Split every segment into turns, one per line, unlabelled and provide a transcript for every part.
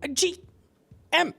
GM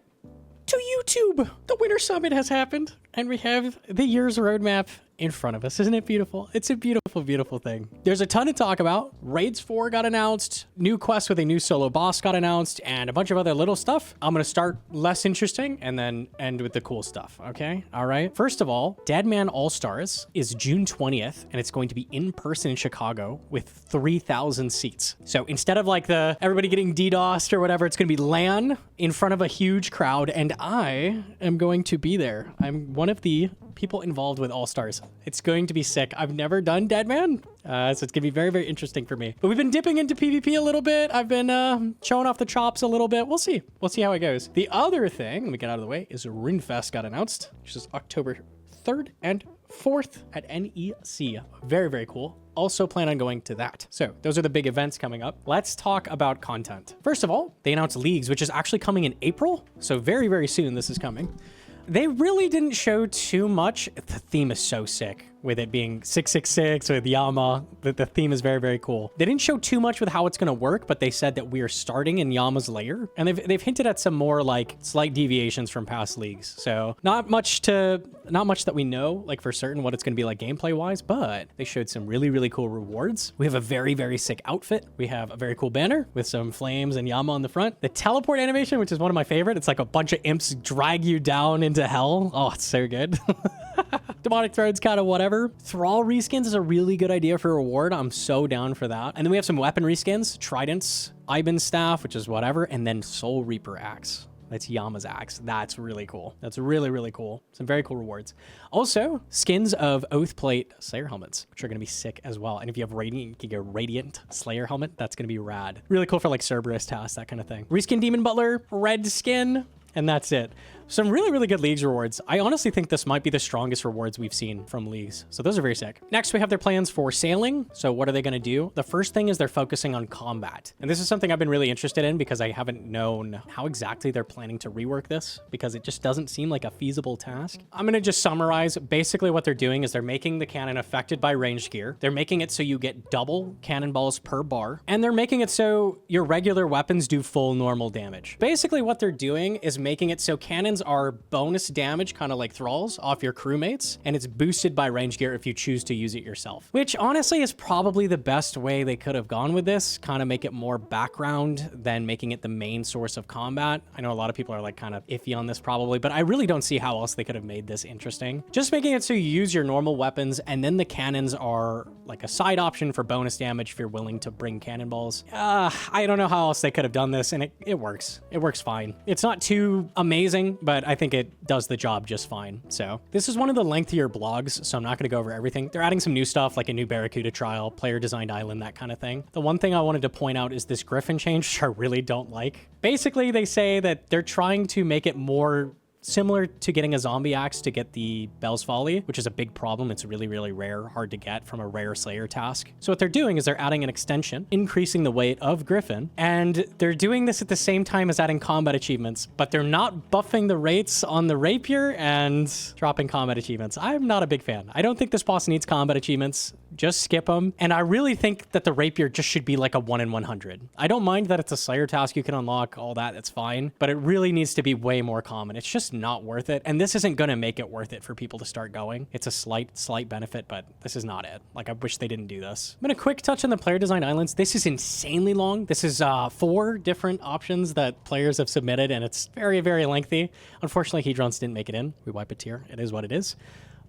to YouTube. The Winter Summit has happened, and we have the year's roadmap in front of us. Isn't it beautiful? It's a beautiful, beautiful thing. There's a ton to talk about. Raids 4 got announced, new quest with a new solo boss got announced, and a bunch of other little stuff. I'm gonna start less interesting and then end with the cool stuff, okay? All right. First of all, DMM Allstars is June 20th, and it's going to be in person in Chicago with 3,000 seats. So instead of like the everybody getting DDoSed or whatever, it's gonna be LAN in front of a huge crowd, and I am going to be there. I'm one of the people involved with Allstars. It's going to be sick. I've never done Deadman, so it's gonna be very, very interesting for me. But we've been dipping into PvP a little bit. I've been showing off the chops a little bit. We'll see. We'll see how it goes. The other thing, let me get out of the way, is Runefest got announced, which is October 3rd and 4th at NEC. Very, very cool. Also plan on going to that. So those are the big events coming up. Let's talk about content. First of all, they announced Leagues, which is actually coming in April. So very, very soon this is coming. They really didn't show too much. The theme is so sick with it being 666 with Yama. The theme is very, very cool. They didn't show too much with how it's going to work, but they said that we are starting in Yama's lair, and they've hinted at some more like slight deviations from past leagues. So not much that we know like for certain what it's going to be like gameplay wise, but they showed some really, really cool rewards. We have a very, very sick outfit. We have a very cool banner with some flames and Yama on the front. The teleport animation, which is one of my favorite. It's like a bunch of imps drag you down into hell. Oh, it's so good. Demonic Throne's kind of whatever. Thrall reskins is a really good idea for a reward. I'm so down for that. And then we have some weapon reskins, Tridents, Iban's Staff, which is whatever, and then Soul Reaper Axe. That's Yama's axe. That's really cool. That's really, really cool. Some very cool rewards. Also, skins of Oathplate Slayer helmets, which are going to be sick as well. And if you have Radiant, you can get a Radiant Slayer helmet. That's going to be rad. Really cool for like Cerberus tasks, that kind of thing. Reskin Demon Butler, red skin, and that's it. Some really, really good Leagues rewards. I honestly think this might be the strongest rewards we've seen from Leagues. So those are very sick. Next, we have their plans for sailing. So what are they going to do? The first thing is they're focusing on combat. And this is something I've been really interested in because I haven't known how exactly they're planning to rework this because it just doesn't seem like a feasible task. I'm going to just summarize. Basically what they're doing is they're making the cannon affected by ranged gear. They're making it so you get double cannonballs per bar. And they're making it so your regular weapons do full normal damage. Basically what they're doing is making it so cannons are bonus damage, kind of like thralls, off your crewmates, and it's boosted by range gear if you choose to use it yourself, which honestly is probably the best way they could have gone with this, kind of make it more background than making it the main source of combat. I know a lot of people are like kind of iffy on this probably, but I really don't see how else they could have made this interesting. Just making it so you use your normal weapons, and then the cannons are like a side option for bonus damage if you're willing to bring cannonballs. I don't know how else they could have done this, and it works. It works fine. It's not too amazing, but I think it does the job just fine. So this is one of the lengthier blogs, so I'm not going to go over everything. They're adding some new stuff like a new Barracuda trial, player designed island, that kind of thing. The one thing I wanted to point out is this Griffin change, which I really don't like. Basically, they say that they're trying to make it more similar to getting a zombie axe to get the Bell's Folly, which is a big problem. It's really, really rare, hard to get from a rare Slayer task. So what they're doing is they're adding an extension, increasing the weight of Griffin, and they're doing this at the same time as adding combat achievements, but they're not buffing the rates on the Rapier and dropping combat achievements. I'm not a big fan. I don't think this boss needs combat achievements. Just skip them. And I really think that the Rapier just should be like a 1 in 100. I don't mind that it's a Slayer task you can unlock, all that, it's fine, but it really needs to be way more common. It's just not worth it. And this isn't going to make it worth it for people to start going. It's a slight benefit, but this is not it. Like, I wish they didn't do this. I'm going to quick touch on the player design islands. This is insanely long. This is 4 different options that players have submitted, and it's very, very lengthy. Unfortunately, Hedrons didn't make it in. We wipe a tear. It is what it is.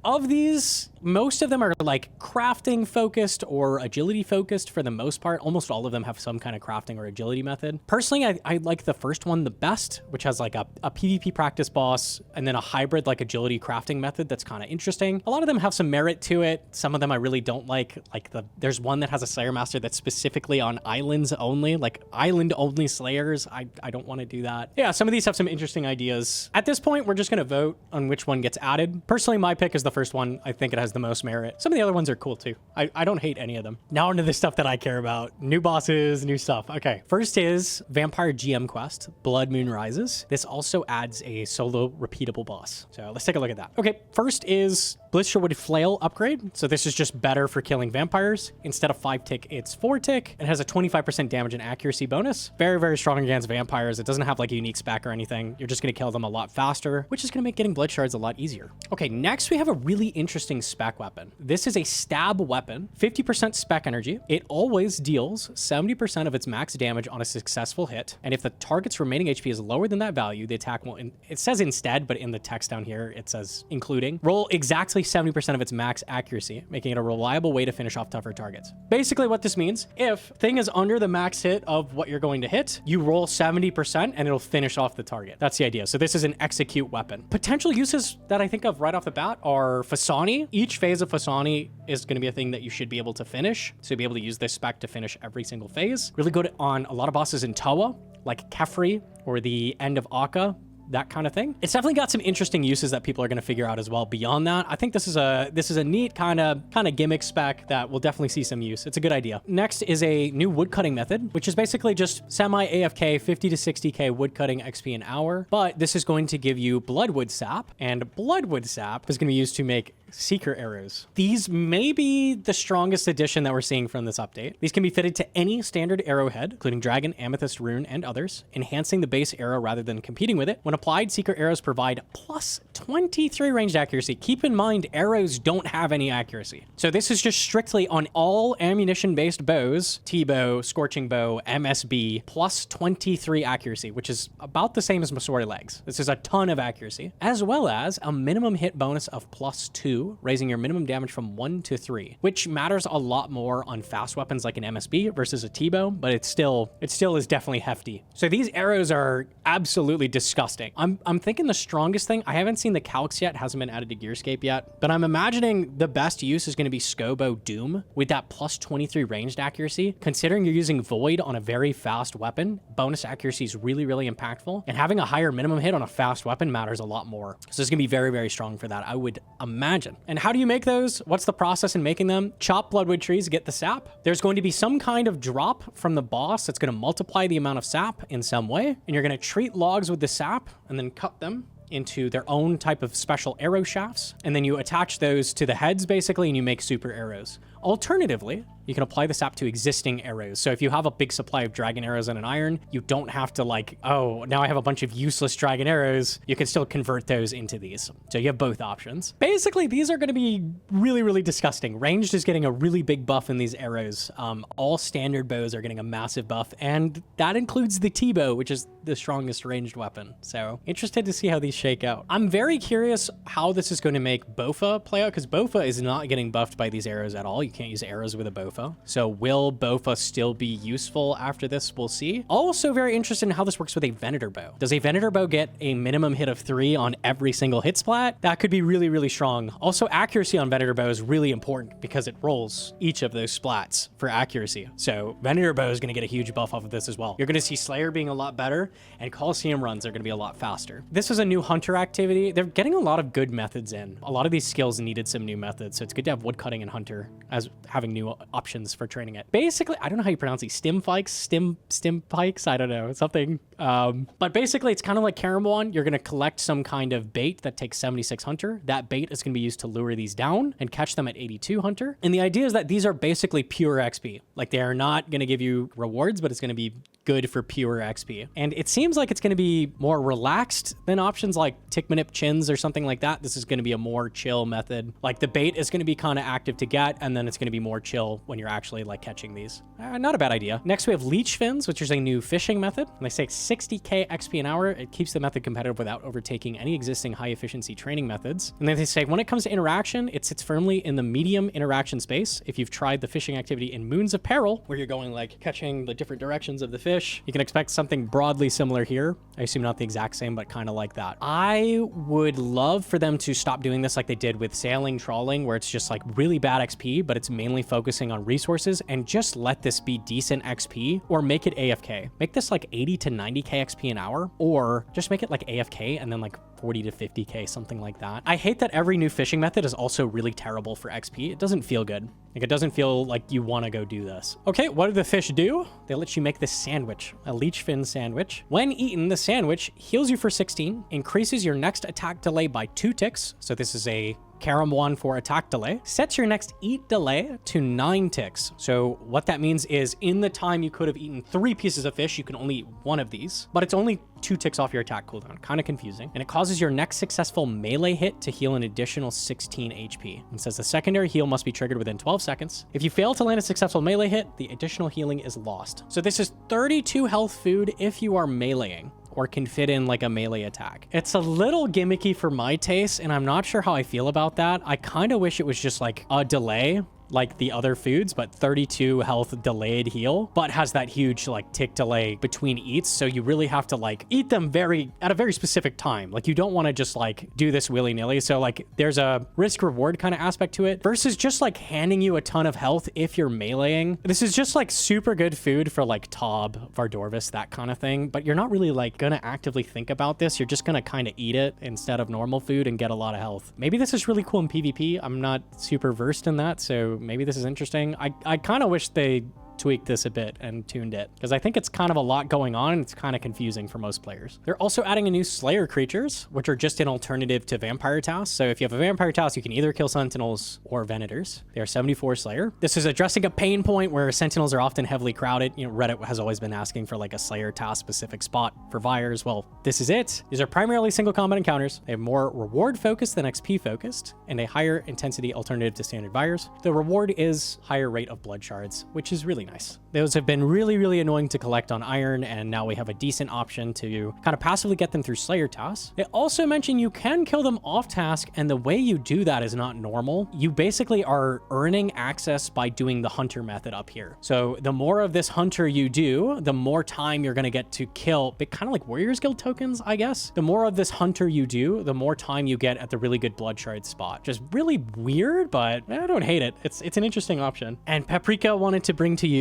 Of these, most of them are like crafting focused or agility focused for the most part. Almost all of them have some kind of crafting or agility method. Personally, I like the first one the best, which has like a PvP practice boss and then a hybrid like agility crafting method that's kind of interesting. A lot of them have some merit to it. Some of them I really don't like. There's one that has a Slayer Master that's specifically on islands only, like island only Slayers. I don't want to do that. Yeah, some of these have some interesting ideas. At this point, we're just going to vote on which one gets added. Personally, my pick is the the first one. I think it has the most merit. Some of the other ones are cool too. I don't hate any of them. Now into the stuff that I care about. New bosses, new stuff. Okay, first is Vampire GM Quest, Bloodmoon Rises. This also adds a solo repeatable boss. So let's take a look at that. Okay, first is Blisterwood Flail upgrade. So this is just better for killing vampires. Instead of 5 tick, it's 4 tick. It has a 25% damage and accuracy bonus. Very, very strong against vampires. It doesn't have like a unique spec or anything. You're just going to kill them a lot faster, which is going to make getting blood shards a lot easier. Okay, next we have a really interesting spec weapon. This is a stab weapon, 50% spec energy. It always deals 70% of its max damage on a successful hit. And if the target's remaining HP is lower than that value, the attack will, it says instead, but in the text down here, it says including, roll exactly 70% of its max accuracy, making it a reliable way to finish off tougher targets. Basically what this means, if thing is under the max hit of what you're going to hit, you roll 70% and it'll finish off the target. That's the idea. So this is an execute weapon. Potential uses that I think of right off the bat are Fasani. Each phase of Fasani is going to be a thing that you should be able to finish. So you'll be able to use this spec to finish every single phase. Really good on a lot of bosses in Toa, like Kefri or the end of Akka, that kind of thing. It's definitely got some interesting uses that people are going to figure out as well. Beyond that, I think this is a neat kind of gimmick spec that will definitely see some use. It's a good idea. Next is a new woodcutting method, which is basically just semi-AFK 50 to 60k woodcutting XP an hour. But this is going to give you Bloodwood Sap, and Bloodwood Sap is going to be used to make Seeker arrows. These may be the strongest addition that we're seeing from this update. These can be fitted to any standard arrowhead, including dragon, amethyst, rune, and others, enhancing the base arrow rather than competing with it. When applied, Seeker arrows provide plus 23 ranged accuracy. Keep in mind, arrows don't have any accuracy. So this is just strictly on all ammunition-based bows, T-bow, Scorching Bow, MSB, plus 23 accuracy, which is about the same as Masori legs. This is a ton of accuracy, as well as a minimum hit bonus of plus 2, raising your minimum damage from 1 to 3, which matters a lot more on fast weapons like an MSB versus a T-bow, but it still is definitely hefty. So these arrows are absolutely disgusting. I'm thinking the strongest thing, I haven't seen the calcs yet, hasn't been added to Gearscape yet, but I'm imagining the best use is going to be Scobo Doom with that plus 23 ranged accuracy. Considering you're using Void on a very fast weapon, bonus accuracy is really, really impactful, and having a higher minimum hit on a fast weapon matters a lot more. So it's going to be very, very strong for that, I would imagine. And how do you make those? What's the process in making them? Chop bloodwood trees, get the sap. There's going to be some kind of drop from the boss that's going to multiply the amount of sap in some way, and you're going to treat logs with the sap and then cut them into their own type of special arrow shafts, and then you attach those to the heads basically, and you make super arrows. Alternatively, you can apply the sap to existing arrows. So if you have a big supply of dragon arrows and an iron, you don't have to like, oh, now I have a bunch of useless dragon arrows. You can still convert those into these. So you have both options. Basically, these are going to be really, really disgusting. Ranged is getting a really big buff in these arrows. All standard bows are getting a massive buff, and that includes the T-bow, which is the strongest ranged weapon. So interested to see how these shake out. I'm very curious how this is going to make Bofa play out, because Bofa is not getting buffed by these arrows at all. You can't use arrows with a Bofa. So will Bofa still be useful after this? We'll see. Also very interested in how this works with a Venator bow. Does a Venator bow get a minimum hit of 3 on every single hit splat? That could be really, really strong. Also, accuracy on Venator bow is really important because it rolls each of those splats for accuracy. So Venator bow is going to get a huge buff off of this as well. You're going to see Slayer being a lot better, and Coliseum runs are going to be a lot faster. This is a new hunter activity. They're getting a lot of good methods in. A lot of these skills needed some new methods, so it's good to have woodcutting and hunter as having new options for training it. Basically, I don't know how you pronounce these. Stim pikes? I don't know. Something. But basically, it's kind of like Karamwan. You're going to collect some kind of bait that takes 76 hunter. That bait is going to be used to lure these down and catch them at 82 hunter. And the idea is that these are basically pure XP. Like, they are not going to give you rewards, but it's going to be good for pure XP. And it seems like it's going to be more relaxed than options like Tickmanip Chins or something like that. This is going to be a more chill method. Like, the bait is going to be kind of active to get, and then it's going to be more chill when you're actually like catching these. Not a bad idea. Next, we have Leech Fins, which is a new fishing method. And they say 60k XP an hour. It keeps the method competitive without overtaking any existing high efficiency training methods. And then they say when it comes to interaction, it sits firmly in the medium interaction space. If you've tried the fishing activity in Moons of Peril, where you're going like catching the different directions of the fish, you can expect something broadly similar here. I assume not the exact same, but kind of like that. I would love for them to stop doing this like they did with sailing, trawling, where it's just like really bad XP, but it's mainly focusing on resources, and just let this be decent XP, or make it AFK. Make this like 80 to 90k XP an hour, or just make it like AFK and then like 40 to 50k, something like that. I hate that every new fishing method is also really terrible for XP. It doesn't feel good. Like, it doesn't feel like you want to go do this. Okay, what do the fish do? They let you make this sandwich, a leech fin sandwich. When eaten, the sandwich heals you for 16, increases your next attack delay by 2 ticks. So this is a Karam 1 for attack delay, sets your next eat delay to 9 ticks. So what that means is in the time you could have eaten 3 pieces of fish, you can only eat 1 of these, but it's only 2 ticks off your attack cooldown. Kind of confusing. And it causes your next successful melee hit to heal an additional 16 HP. It says the secondary heal must be triggered within 12 seconds. If you fail to land a successful melee hit, the additional healing is lost. So this is 32 health food if you are meleeing, or can fit in like a melee attack. It's a little gimmicky for my taste, and I'm not sure how I feel about that. I kind of wish it was just like a delay, like the other foods, but 32 health delayed heal, but has that huge like tick delay between eats. So you really have to like eat them at a very specific time. Like, you don't want to just like do this willy-nilly. So like there's a risk reward kind of aspect to it versus just like handing you a ton of health if you're meleeing. This is just like super good food for like Tob, Vardorvis, that kind of thing. But you're not really like gonna actively think about this. You're just gonna kind of eat it instead of normal food and get a lot of health. Maybe this is really cool in PvP. I'm not super versed in that, so maybe this is interesting. I kind of wish they tweaked this a bit and tuned it, because I think it's kind of a lot going on and it's kind of confusing for most players. They're also adding a new Slayer creatures, which are just an alternative to Vampire Tasks. So if you have a Vampire Task, you can either kill Sentinels or Venators. They are 74 Slayer. This is addressing a pain point where Sentinels are often heavily crowded. You know, Reddit has always been asking for like a Slayer Task specific spot for Vyres. Well, this is it. These are primarily single combat encounters. They have more reward focused than XP focused, and a higher intensity alternative to standard Vyres. The reward is higher rate of blood shards, which is really nice. Those have been really, really annoying to collect on Iron, and now we have a decent option to kind of passively get them through Slayer tasks. They also mention you can kill them off task, and the way you do that is not normal. You basically are earning access by doing the hunter method up here. So the more of this hunter you do, the more time you're going to get to kill, but kind of like Warriors Guild tokens, I guess. The more of this hunter you do, the more time you get at the really good blood shard spot. Just really weird, but I don't hate it. It's an interesting option. And Paprika wanted to bring to you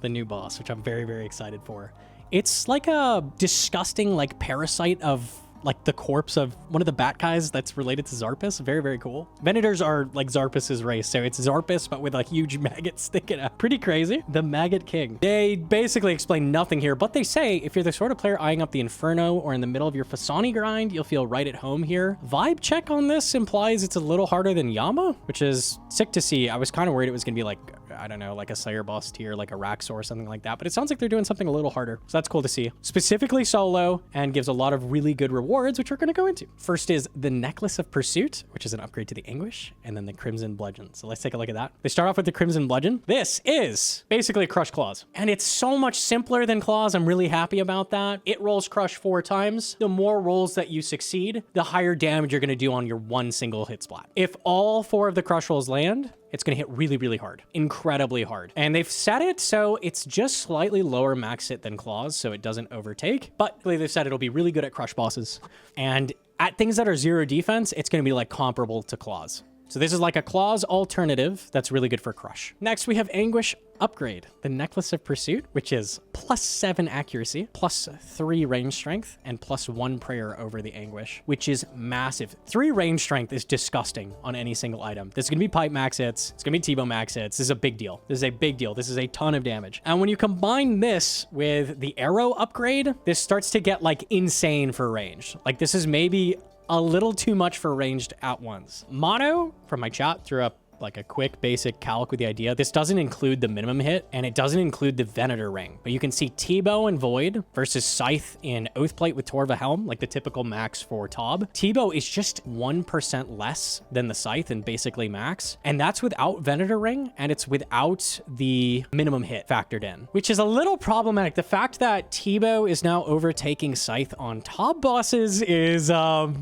the new boss, which I'm very, very excited for. It's like a disgusting like parasite of like the corpse of one of the bat guys that's related to Zarpus. Very, very cool. Venators are like Zarpus's race, so it's Zarpus but with a huge maggot sticking out. Pretty crazy. The Maggot King. They basically explain nothing here, but they say if you're the sort of player eyeing up the Inferno or in the middle of your Fasani grind, you'll feel right at home here. Vibe check on this implies it's a little harder than Yama, which is sick to see. I was kind of worried it was gonna be like, I don't know, like a Slayer boss tier, like a Raxor or something like that, but it sounds like they're doing something a little harder, so that's cool to see. Specifically solo, and gives a lot of really good rewards, which we're going to go into. First is the Necklace of Pursuit, which is an upgrade to the Anguish, and then the Crimson Bludgeon. So let's take a look at that. They start off with the Crimson Bludgeon. This is basically Crush Claws, and it's so much simpler than Claws. I'm really happy about that. It rolls Crush 4 times. The more rolls that you succeed, the higher damage you're going to do on your one single hit splat. If all 4 of the Crush rolls land, it's going to hit really, really hard. Incredibly hard. And they've set it so it's just slightly lower max hit than Claws, so it doesn't overtake. But they've said it'll be really good at Crush bosses. And at things that are 0 defense, it's going to be like comparable to Claws. So this is like a Claws alternative that's really good for Crush. Next, we have Anguish upgrade, the Necklace of Pursuit, which is +7 accuracy, +3 range strength, and +1 prayer over the Anguish, which is massive. 3 range strength is disgusting on any single item. This is going to be pipe max hits. It's going to be T-bow max hits. This is a big deal. This is a big deal. This is a ton of damage. And when you combine this with the arrow upgrade, this starts to get like insane for range. Like this is maybe a little too much for ranged at once. Mono from my chat threw up like a quick basic calc with the idea. This doesn't include the minimum hit, and it doesn't include the Venator ring, but you can see T-bow and Void versus Scythe in Oathplate with Torva Helm, like the typical max for Tob. T-bow is just 1% less than the Scythe and basically max, and that's without Venator ring, and it's without the minimum hit factored in, which is a little problematic. The fact that T-bow is now overtaking Scythe on Tob bosses is, I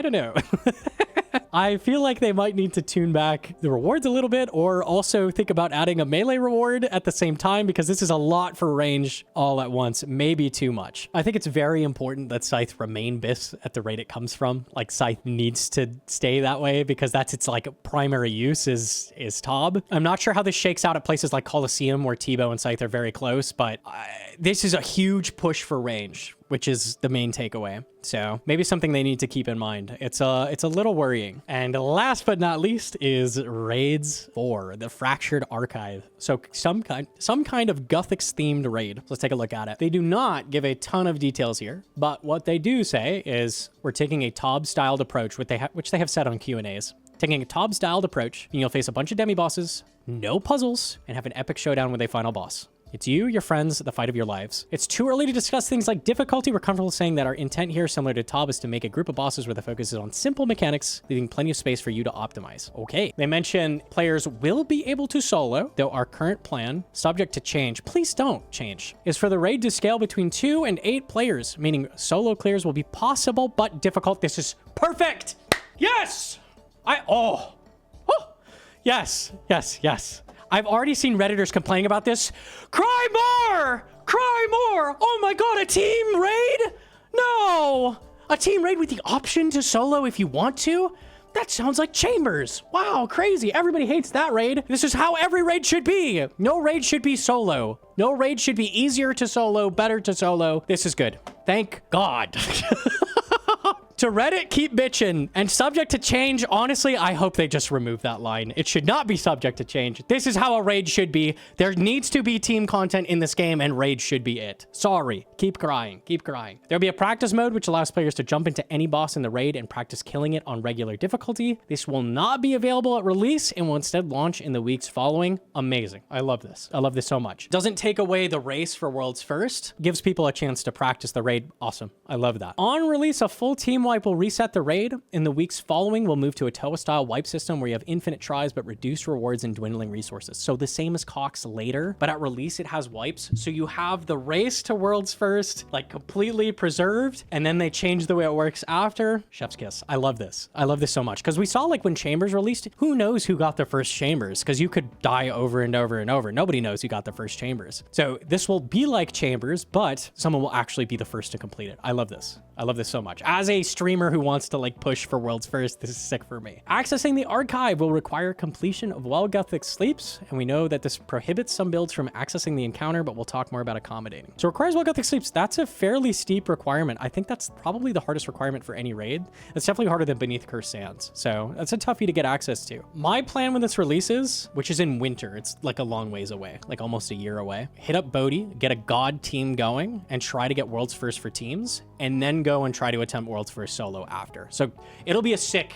don't know. I feel like they might need to tune back the rewards a little bit, or also think about adding a melee reward at the same time, because this is a lot for range all at once, maybe too much. I think it's very important that Scythe remain bis at the rate it comes from. Like, Scythe needs to stay that way because that's its like primary use is Tob. I'm not sure how this shakes out at places like Coliseum where T-Bow and Scythe are very close, but this is a huge push for range, which is the main takeaway. So maybe something they need to keep in mind. It's a little worrying. And last but not least is Raids 4, the Fractured Archive. So some kind of Gothics themed raid. Let's take a look at it. They do not give a ton of details here, but what they do say is we're taking a Tob styled approach, which they have said on Q&As. Taking a Tob styled approach, and you'll face a bunch of demi-bosses, no puzzles, and have an epic showdown with a final boss. It's you, your friends, the fight of your lives. It's too early to discuss things like difficulty. We're comfortable saying that our intent here, similar to Tob, is to make a group of bosses where the focus is on simple mechanics, leaving plenty of space for you to optimize. Okay. They mention players will be able to solo, though our current plan, subject to change, please don't change, is for the raid to scale between 2 and 8 players, meaning solo clears will be possible but difficult. This is perfect. Yes. Yes. I've already seen Redditors complaining about this. Cry more! Cry more! Oh my god, a team raid? No! A team raid with the option to solo if you want to? That sounds like Chambers. Wow, crazy. Everybody hates that raid. This is how every raid should be. No raid should be solo. No raid should be easier to solo, better to solo. This is good. Thank God. To Reddit, keep bitching. And subject to change, honestly, I hope they just remove that line. It should not be subject to change. This is how a raid should be. There needs to be team content in this game, and raid should be it. Sorry. Keep crying. Keep crying. There'll be a practice mode, which allows players to jump into any boss in the raid and practice killing it on regular difficulty. This will not be available at release and will instead launch in the weeks following. Amazing. I love this. I love this so much. Doesn't take away the race for World's First. Gives people a chance to practice the raid. Awesome. I love that. On release, a full team wipe will reset the raid. In the weeks following, we'll move to a Toa-style wipe system where you have infinite tries but reduced rewards and dwindling resources. So the same as Cox later, but at release it has wipes. So you have the race to World's First, like completely preserved, and then they change the way it works after. Chef's kiss. I love this. I love this so much. Because we saw like when Chambers released, who knows who got the first Chambers? Because you could die over and over and over. Nobody knows who got the first Chambers. So this will be like Chambers, but someone will actually be the first to complete it. I love this. I love this so much. As a streamer who wants to like push for World's First, this is sick for me. Accessing the archive will require completion of While Gothic Sleeps, and we know that this prohibits some builds from accessing the encounter, but we'll talk more about accommodating. So requires While Gothic Sleeps, that's a fairly steep requirement. I think that's probably the hardest requirement for any raid. It's definitely harder than Beneath Cursed Sands, so that's a toughie to get access to. My plan when this releases, which is in winter, it's like a long ways away, like almost a year away, hit up Bodhi, get a god team going, and try to get World's First for teams, and then go and try to attempt World's First solo after. So it'll be a sick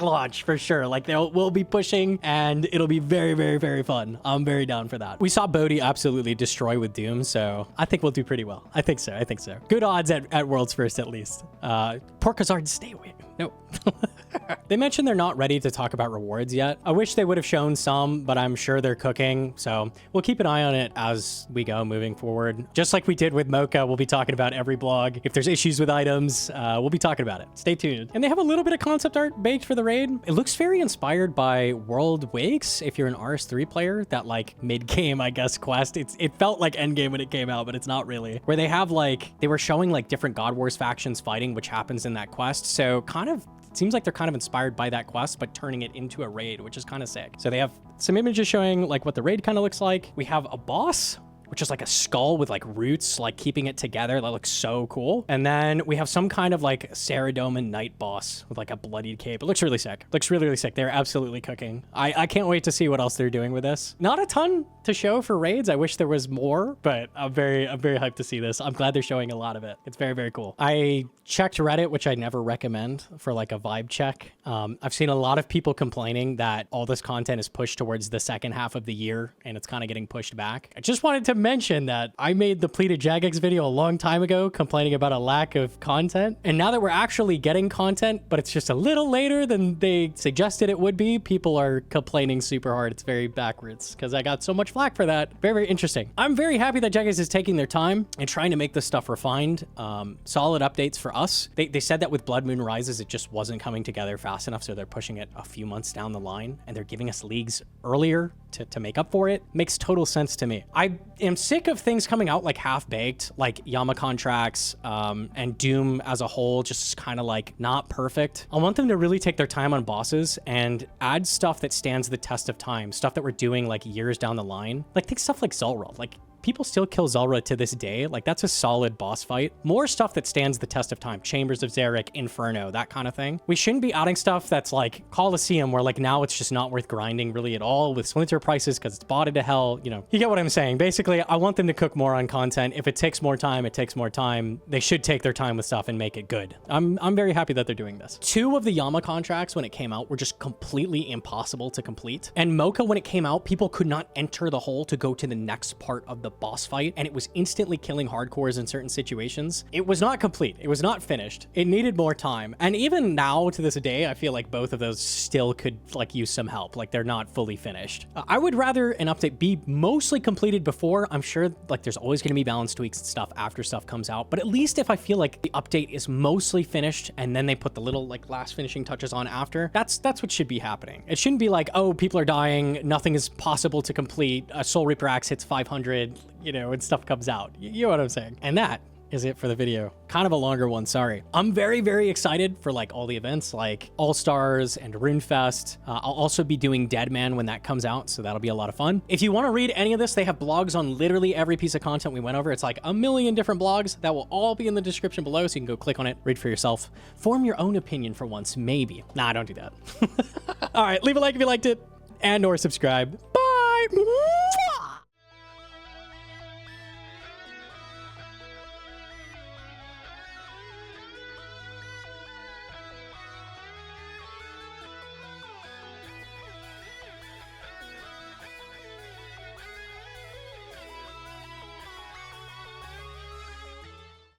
launch for sure. Like we'll be pushing and it'll be very, very, very fun. I'm very down for that. We saw Bodhi absolutely destroy with Doom, so I think we'll do pretty well. I think so. Good odds at World's First at least. Porkazard, stay away. No. They mentioned they're not ready to talk about rewards yet. I wish they would have shown some, but I'm sure they're cooking. So we'll keep an eye on it as we go moving forward. Just like we did with Mocha, we'll be talking about every blog. If there's issues with items, we'll be talking about it. Stay tuned. And they have a little bit of concept art baked for the raid. It looks very inspired by World Wakes. If you're an RS3 player, that like mid-game, I guess, quest. It felt like endgame when it came out, but it's not really. Where they have like, they were showing like different God Wars factions fighting, which happens in that quest. So kind of, it seems like they're kind of inspired by that quest, but turning it into a raid, which is kind of sick. So they have some images showing like what the raid kind of looks like. We have a boss, which is like a skull with like roots, like keeping it together. That looks so cool. And then we have some kind of like Saradomin Night boss with like a bloodied cape. It looks really sick. Looks really, really sick. They're absolutely cooking. I can't wait to see what else they're doing with this. Not a ton to show for raids. I wish there was more, but I'm very hyped to see this. I'm glad they're showing a lot of it. It's very, very cool. I checked Reddit, which I never recommend for like a vibe check. I've seen a lot of people complaining that all this content is pushed towards the second half of the year and it's kind of getting pushed back. I just wanted to to mention that I made the pleated Jagex video a long time ago complaining about a lack of content. And now that we're actually getting content, but it's just a little later than they suggested it would be, people are complaining super hard. It's very backwards because I got so much flack for that. Very, very interesting. I'm very happy that Jagex is taking their time and trying to make this stuff refined. Solid updates for us. They said that with Bloodmoon Rises, it just wasn't coming together fast enough, so they're pushing it a few months down the line, and they're giving us leagues earlier to make up for it. Makes total sense to me. I am sick of things coming out like half-baked, like Yama contracts and Doom as a whole, just kind of like not perfect. I want them to really take their time on bosses and add stuff that stands the test of time, stuff that we're doing like years down the line. Like think stuff like Zulrah. Like people still kill Zulrah to this day. Like that's a solid boss fight. More stuff that stands the test of time. Chambers of Zarek, Inferno, that kind of thing. We shouldn't be adding stuff that's like Coliseum, where like now it's just not worth grinding really at all with Splinter prices because it's botted to hell. You know, you get what I'm saying. Basically, I want them to cook more on content. If it takes more time, it takes more time. They should take their time with stuff and make it good. I'm very happy that they're doing this. 2 of the Yama contracts when it came out were just completely impossible to complete. And Mocha, when it came out, people could not enter the hole to go to the next part of the boss fight, and it was instantly killing hardcores in certain situations. It was not complete. It was not finished. It needed more time. And even now to this day, I feel like both of those still could like use some help. Like they're not fully finished. I would rather an update be mostly completed before. I'm sure like there's always going to be balance tweaks and stuff after stuff comes out, but at least if I feel like the update is mostly finished and then they put the little like last finishing touches on after, that's what should be happening. It shouldn't be like, oh, people are dying, nothing is possible to complete, a Soul Reaper axe hits 500, you know, and stuff comes out. You know what I'm saying? And that is it for the video. Kind of a longer one, sorry. I'm very, very excited for like all the events like Allstars and Runefest. I'll also be doing Deadman when that comes out, so that'll be a lot of fun. If you want to read any of this, they have blogs on literally every piece of content we went over. It's like a million different blogs that will all be in the description below, so you can go click on it, read for yourself. Form your own opinion for once, maybe. Nah, don't do that. All right, leave a like if you liked it and or subscribe. Bye!